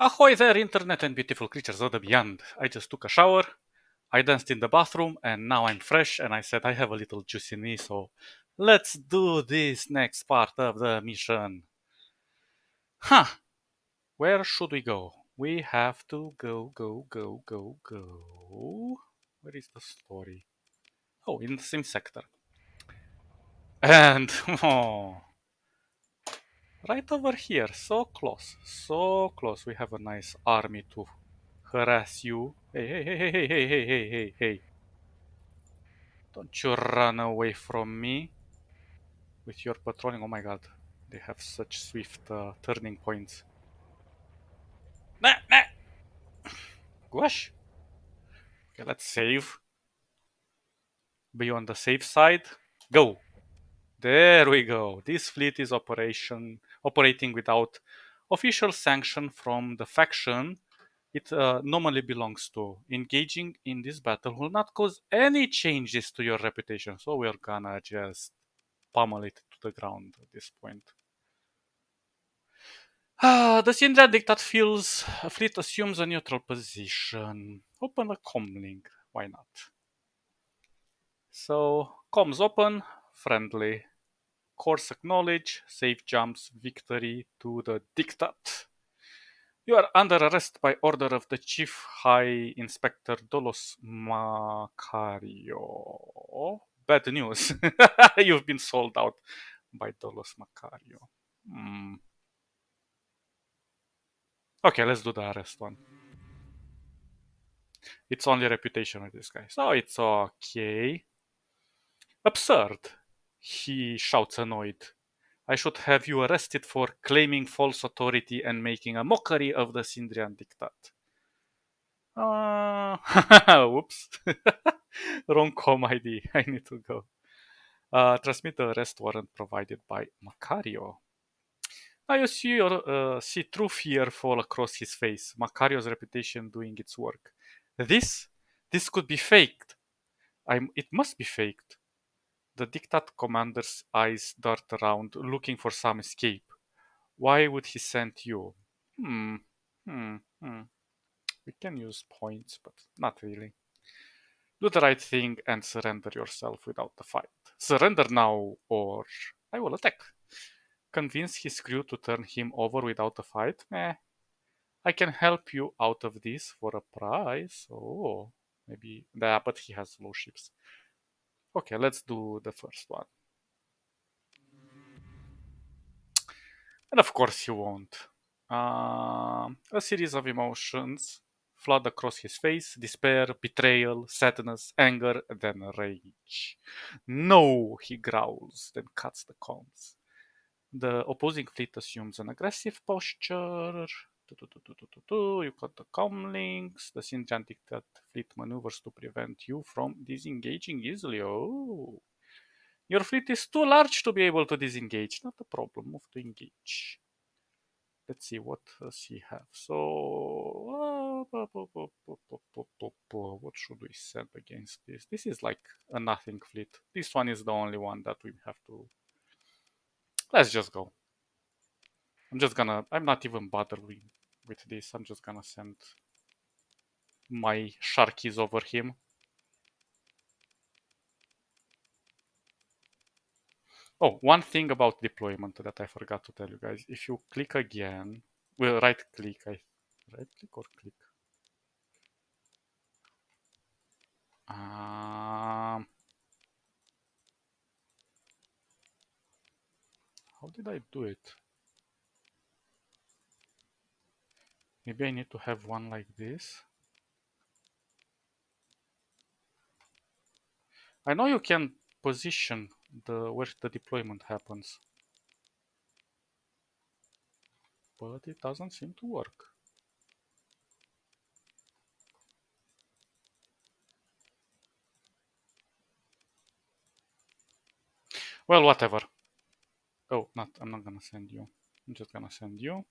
Ahoy there, internet and beautiful creatures of the beyond. I just took a shower, I danced in the bathroom, and now I'm fresh, and I said I have a little juice in me, so let's do this next part of the mission. Huh, where should we go? We have to go. Where is the story? Oh, in the same sector. And, oh, right over here, so close. We have a nice army to harass you. Hey. Don't you run away from me with your patrolling. Oh my god, they have such swift turning points. Nah. Gosh. Okay, let's save. Be on the safe side. Go. There we go. This fleet is operating without official sanction from the faction it normally belongs to. Engaging in this battle will not cause any changes to your reputation, so we're gonna just pummel it to the ground at this point. The Syndra Dictat feels a fleet assumes a neutral position. Open a comm link. Why not? So, comms open, friendly. Course acknowledge, safe jumps, victory to the Dictat. You are under arrest by order of the Chief High Inspector Dolos Macario. Bad news. You've been sold out by Dolos Macario. Okay, let's do the arrest one. It's only reputation with this guy. So it's okay. Absurd, he shouts annoyed. I should have you arrested for claiming false authority and making a mockery of the Sindrian Dictat. Whoops. Wrong com ID. I need to go. Transmit the arrest warrant provided by Macario. Now you see true fear fall across his face. Macario's reputation doing its work. This could be faked. It must be faked. The Dictat commander's eyes dart around, looking for some escape. Why would he send you? Hmm. We can use points, but not really. Do the right thing and surrender yourself without the fight. Surrender now, or I will attack. Convince his crew to turn him over without a fight? I can help you out of this for a price. Oh, maybe. Yeah, but he has low ships. Okay, let's do the first one. And of course he won't. A series of emotions flood across his face: despair, betrayal, sadness, anger, then rage. No, he growls, then cuts the comms. The opposing fleet assumes an aggressive posture. You got the comm links. The Syndrantic fleet maneuvers to prevent you from disengaging easily. Oh. Your fleet is too large to be able to disengage. Not a problem. Move to engage. Let's see, what does he have? So, what should we send against this? This is like a nothing fleet. This one is the only one that we have to. Let's just go. I'm not even bothering with this. I'm just gonna send my sharkies over him. Oh, one thing about deployment that I forgot to tell you guys. If you click again, well, right click or click? How did I do it? Maybe I need to have one like this. I know you can position where the deployment happens, but it doesn't seem to work. Well, whatever. Oh, I'm not gonna send you. I'm just gonna send you.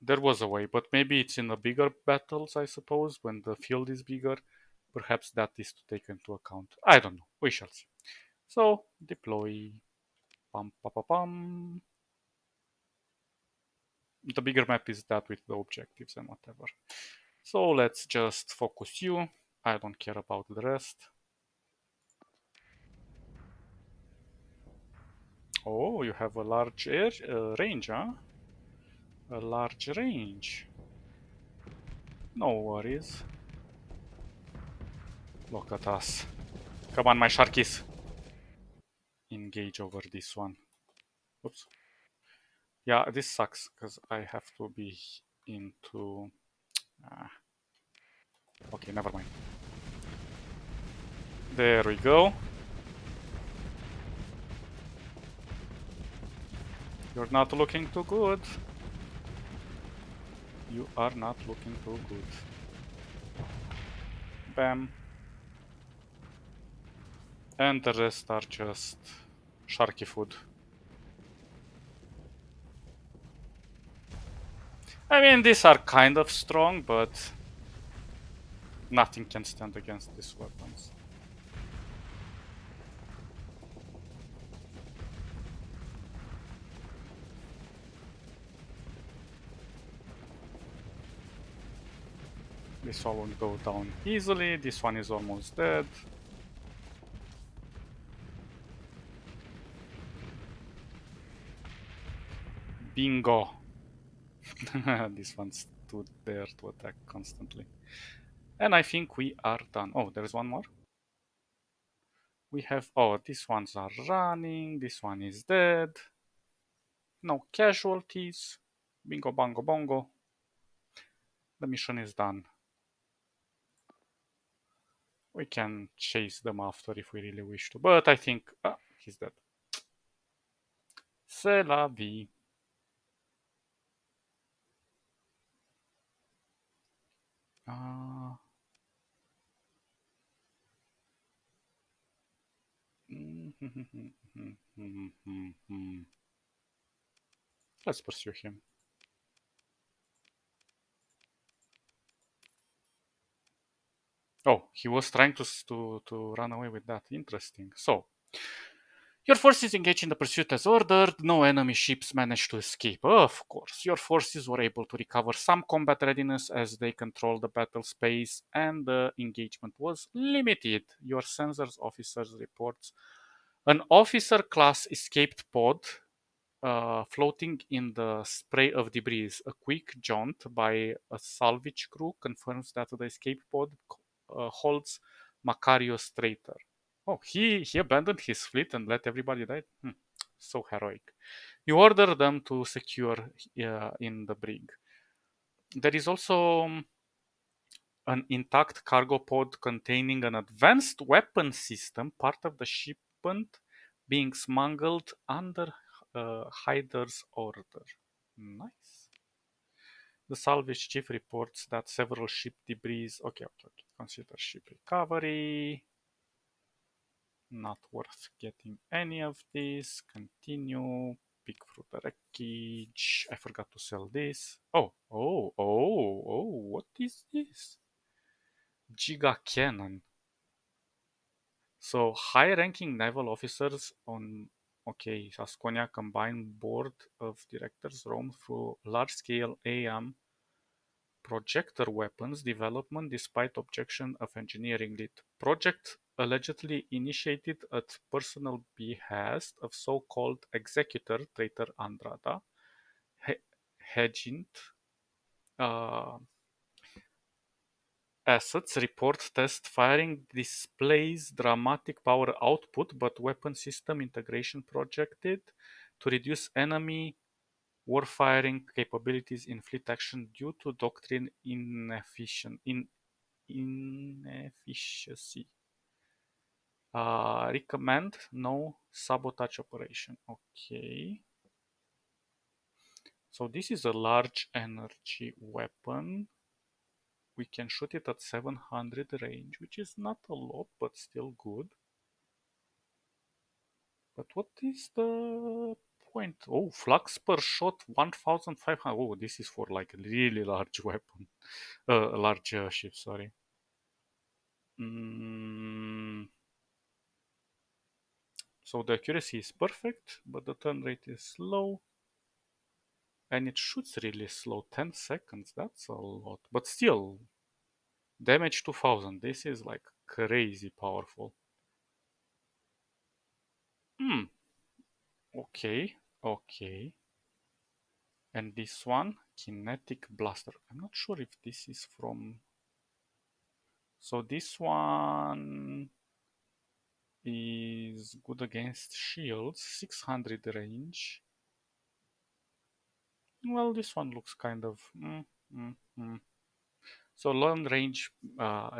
There was a way, but maybe it's in the bigger battles, I suppose, when the field is bigger. Perhaps that is to take into account. I don't know. We shall see. So, deploy. Pum, pum, pum, pum. The bigger map is that with the objectives and whatever. So let's just focus you. I don't care about the rest. Oh, you have a large range, huh? A large range. No worries. Look at us. Come on, my sharkies. Engage over this one. Oops. Yeah, this sucks because I have to be into... Ah. Okay, never mind. There we go. You're not looking too good. You are not looking too good. Bam. And the rest are just sharky food. I mean, these are kind of strong, but nothing can stand against these weapons. This one won't go down easily. This one is almost dead. Bingo! This one stood there to attack constantly. And I think we are done. Oh, there's one more. We have... Oh, these ones are running. This one is dead. No casualties. Bingo, bongo, bongo. The mission is done. We can chase them after if we really wish to. But I think... Ah, he's dead. C'est la vie. Uh, Let's pursue him. Oh, he was trying to run away with that. Interesting. So, your forces engaged in the pursuit as ordered. No enemy ships managed to escape. Of course, your forces were able to recover some combat readiness as they controlled the battle space, and the engagement was limited. Your sensors officers reports an officer class escaped pod floating in the spray of debris. A quick jaunt by a salvage crew confirms that the escape pod holds Macarius traitor. Oh, he abandoned his fleet and let everybody die? So heroic. You order them to secure in the brig. There is also an intact cargo pod containing an advanced weapon system, part of the shipment being smuggled under Hyder's order. Nice. The salvage chief reports that several ship debris. Okay. Consider ship recovery. Not worth getting any of this. Continue. Pick through the wreckage. I forgot to sell this. Oh, what is this? Giga Cannon. So high ranking naval officers on Asconia combined board of directors roam through large scale AM projector weapons development despite objection of engineering lead. Project allegedly initiated at personal behest of so-called executor traitor Andrada, Hegint. Assets report test firing displays dramatic power output, but weapon system integration projected to reduce enemy warfiring capabilities in fleet action due to doctrine inefficiency. Recommend no sabotage operation. Okay. So this is a large energy weapon. We can shoot it at 700 range, which is not a lot, but still good. But what is the point? Oh, flux per shot 1500. Oh, this is for like a really large weapon. Large ship, sorry. So the accuracy is perfect, but the turn rate is low. And it shoots really slow, 10 seconds, that's a lot. But still, damage 2000, this is like crazy powerful. Hmm, okay, okay. And this one, kinetic blaster. I'm not sure if this is from... So this one is good against shields, 600 range. Well, this one looks kind of... mm. So long-range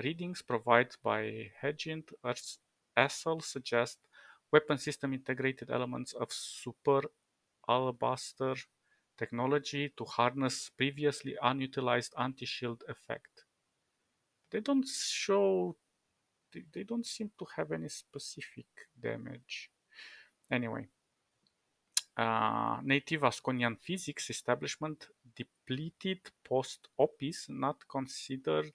readings provided by Hedgint ASL suggest weapon system integrated elements of super alabaster technology to harness previously unutilized anti-shield effect. They don't show... They don't seem to have any specific damage. Anyway, native Asconian physics establishment depleted post-opis not considered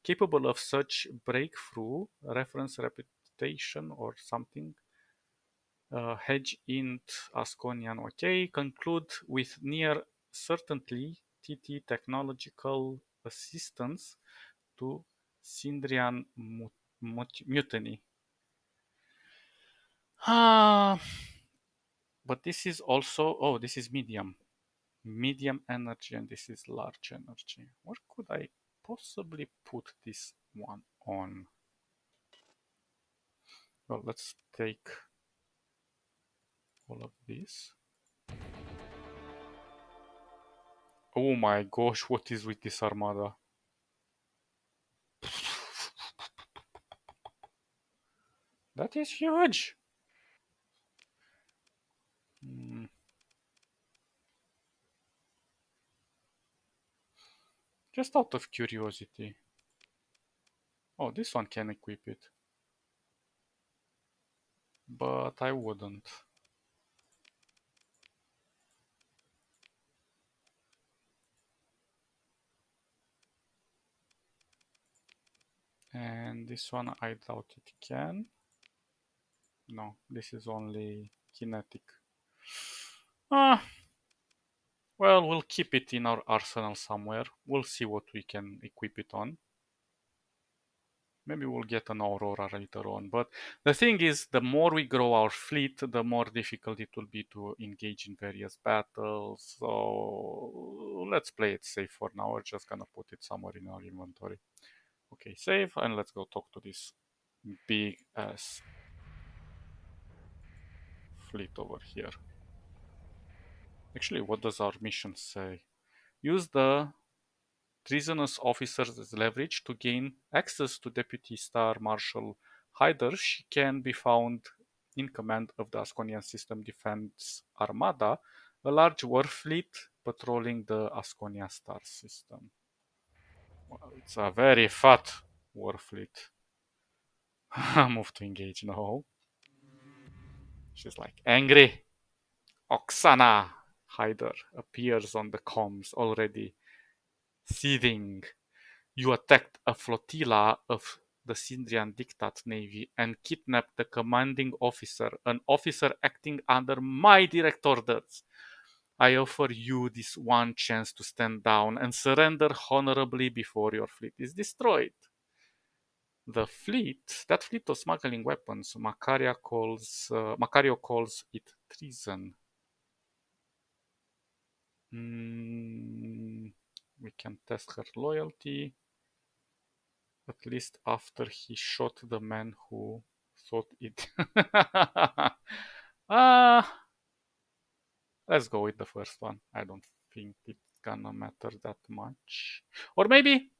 capable of such breakthrough reference reputation or something. Hedge int Asconian OK conclude with near certainly TT technological assistance to Sindrian mutiny. Ah, but this is also... Oh, this is medium energy, and this is large energy. Where could I possibly put this one on? Well, let's take all of this. Oh my gosh, what is with this armada? That is huge. Mm, just out of curiosity. Oh, this one can equip it. But I wouldn't. And this one I doubt it can. No, this is only kinetic. Ah, well, we'll keep it in our arsenal somewhere. We'll see what we can equip it on. Maybe we'll get an Aurora later on. But the thing is, the more we grow our fleet, the more difficult it will be to engage in various battles. So let's play it safe for now. We're just gonna put it somewhere in our inventory. Okay, save, and let's go talk to this big ass fleet over here. Actually, what does our mission say? Use the treasonous officer's leverage to gain access to Deputy Star Marshal Hyder. She can be found in command of the Asconian System Defense Armada, a large war fleet patrolling the Asconia star system. Well, it's a very fat war fleet. Move to engage now. She's like angry. Oksana Hyder appears on the comms, already seething. You attacked a flotilla of the Sindrian Diktat Navy and kidnapped the commanding officer, an officer acting under my direct orders. I offer you this one chance to stand down and surrender honorably before your fleet is destroyed. That fleet of smuggling weapons, Macario calls it treason. We can test her loyalty. At least after he shot the man who thought it. Ah, let's go with the first one. I don't think it's gonna matter that much. Or maybe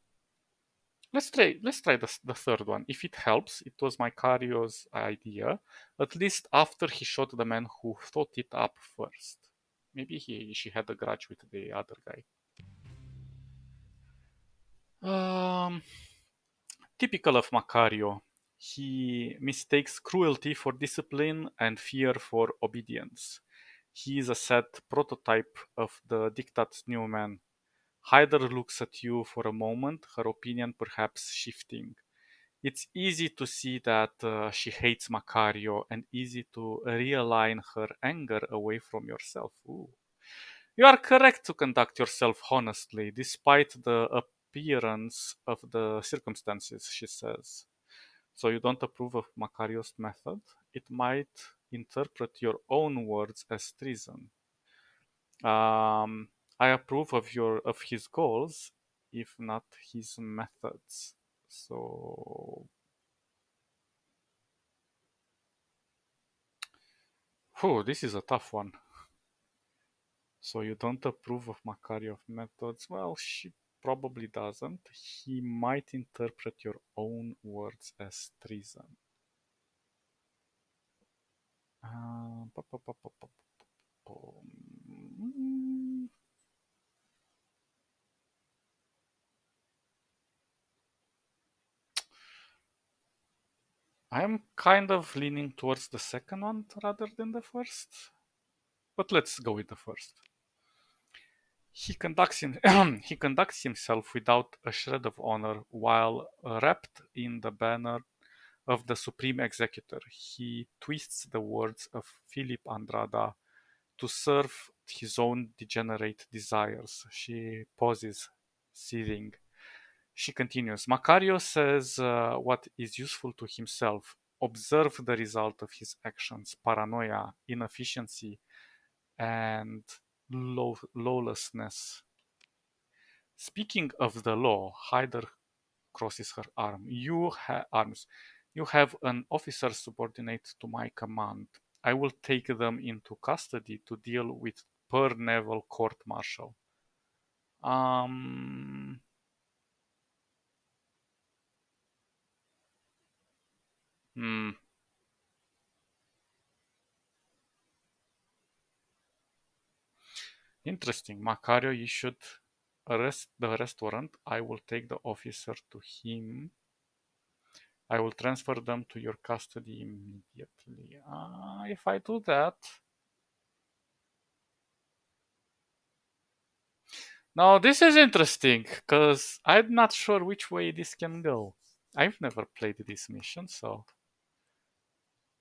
let's try the third one. If it helps, it was Macario's idea. At least after he shot the man who thought it up first. Maybe she had a grudge with the other guy. Um, Typical of Macario, he mistakes cruelty for discipline and fear for obedience. He is a sad prototype of the Diktat's new man. Hyder looks at you for a moment, her opinion perhaps shifting. It's easy to see that she hates Macario and easy to realign her anger away from yourself. Ooh. You are correct to conduct yourself honestly, despite the appearance of the circumstances, she says. So you don't approve of Macario's method? It might interpret your own words as treason. Um, I approve of his goals, if not his methods. So, whew, this is a tough one. So you don't approve of Makarios methods? Well, she probably doesn't. He might interpret your own words as treason. Pa- pa- pa- pa- pa- pa- mm, I'm kind of leaning towards the second one rather than the first. But let's go with the first. He conducts himself without a shred of honor while wrapped in the banner of the Supreme Executor. He twists the words of Philip Andrada to serve his own degenerate desires. She pauses, seething. She continues. Macario says what is useful to himself. Observe the result of his actions: paranoia, inefficiency, and lawlessness. Speaking of the law, Hyder crosses her arms. You have an officer subordinate to my command. I will take them into custody to deal with per naval court martial. Um, hmm, interesting. Macario issued the arrest warrant. I will take the officer to him. I will transfer them to your custody immediately. If I do that, now this is interesting because I'm not sure which way this can go. I've never played this mission, so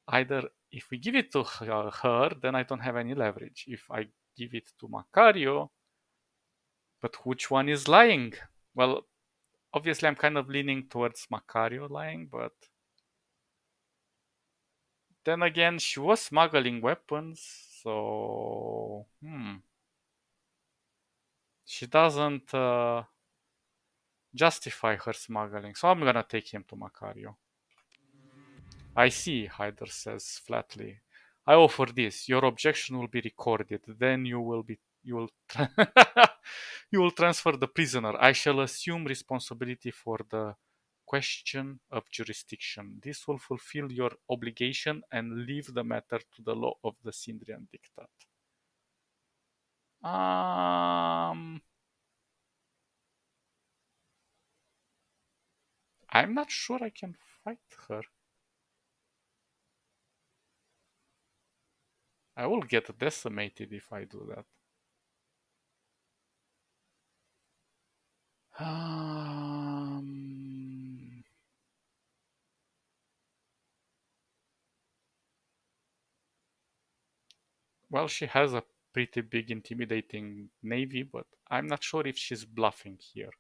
either if we give it to her, then I don't have any leverage. If I give it to Macario, but which one is lying? Well, obviously I'm kind of leaning towards Macario lying, but then again, she was smuggling weapons, so she doesn't justify her smuggling. So I'm gonna take him to Macario. I see, Hyder says flatly. I offer this. Your objection will be recorded. Then you will you will transfer the prisoner. I shall assume responsibility for the question of jurisdiction. This will fulfill your obligation and leave the matter to the law of the Sindrian Diktat. Um, I'm not sure I can fight her. I will get decimated if I do that. Um, well, she has a pretty big, intimidating navy, but I'm not sure if she's bluffing here.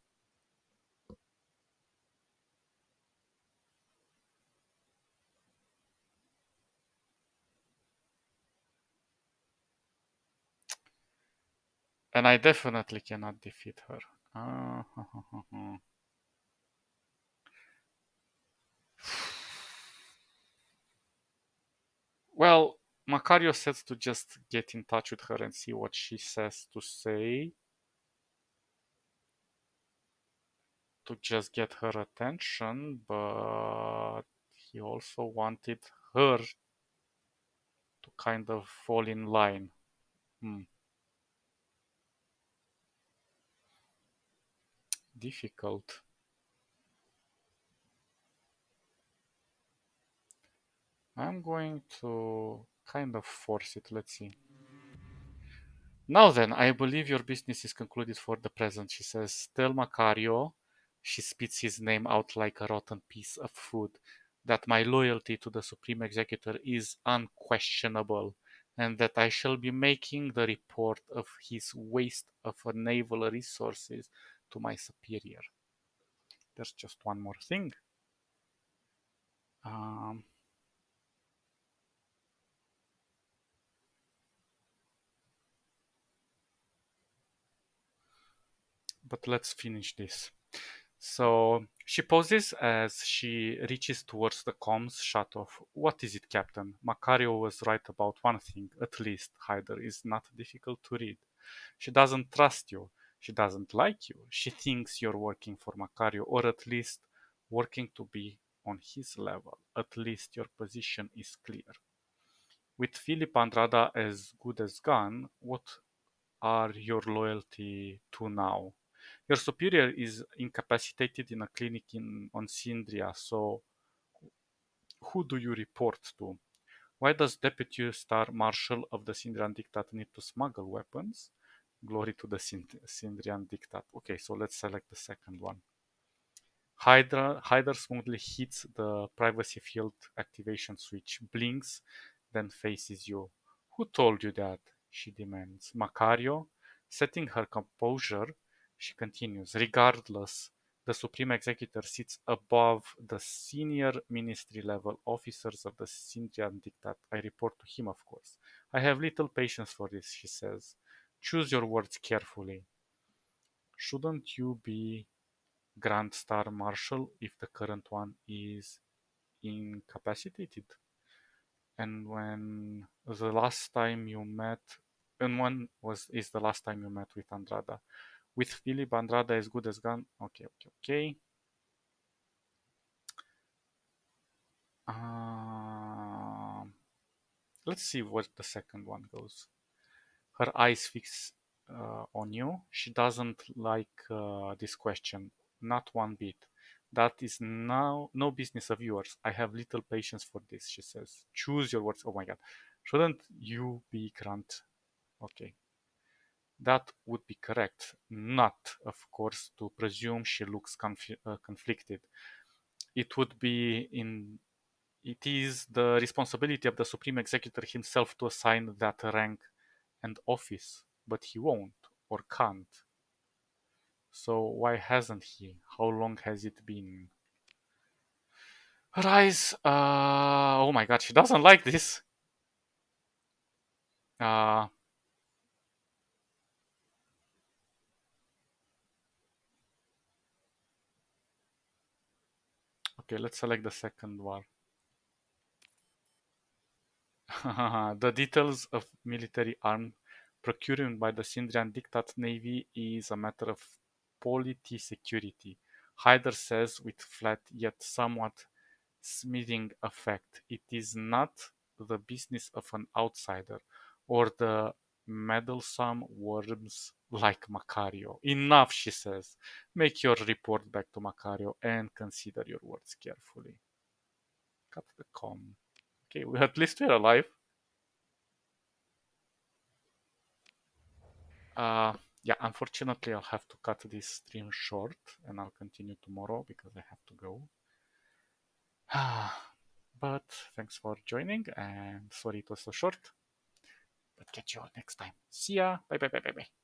And I definitely cannot defeat her. Uh, well, Macario says to just get in touch with her and see what she says to say, to just get her attention, but he also wanted her to kind of fall in line. Hmm. Difficult. I'm going to kind of force it. Let's see. Now then, I believe your business is concluded for the present, she says. Tell Macario, she spits his name out like a rotten piece of food, that my loyalty to the Supreme Executor is unquestionable. and that I shall be making the report of his waste of naval resources to my superior. There's just one more thing. Um, but let's finish this. So she pauses as she reaches towards the comms shut off. What is it, Captain? Macario was right about one thing, at least. Hyder is not difficult to read. She doesn't trust you. She doesn't like you. She thinks you're working for Macario, or at least working to be on his level. At least your position is clear. With Philip Andrada as good as gone, what are your loyalty to now? Your superior is incapacitated in a clinic on Sindria, so who do you report to? Why does Deputy Star Marshal of the Sindrian Diktat need to smuggle weapons? Glory to the Sindrian Diktat. Okay, so let's select the second one. Hyder smoothly hits the privacy field activation switch, blinks, then faces you. Who told you that? She demands. Macario, setting her composure, she continues. Regardless, the Supreme Executor sits above the senior ministry level officers of the Sindrian Diktat. I report to him, of course. I have little patience for this, she says. Choose your words carefully. Shouldn't you be Grand Star Marshal if the current one is incapacitated? And when the last time you met, and when was is the last time you met with Andrada? With Philip Andrada as good as gone. Okay, okay, okay. Um, let's see what the second one goes. Her eyes fix on you. She doesn't like this question, not one bit. That is now no business of yours. I have little patience for this, she says. Choose your words. Oh my god. Shouldn't you be Grant? Okay. That would be correct. Not, of course, to presume she looks conflicted. It would be in it is the responsibility of the Supreme Executor himself to assign that rank and office, but he won't or can't. So why hasn't he? How long has it been? Rise. Oh my god, she doesn't like this. Uh, okay, let's select the second one. The details of military arm procurement by the Sindrian Diktat Navy is a matter of polity security. Hyder says with flat yet somewhat smithing effect. It is not the business of an outsider or the meddlesome worms like Macario. Enough, she says. Make your report back to Macario and consider your words carefully. Cut the com. Okay, we at least we're alive. Uh, yeah, unfortunately, I'll have to cut this stream short and I'll continue tomorrow because I have to go. But thanks for joining and sorry it was so short. But catch you all next time. See ya. Bye bye bye bye bye.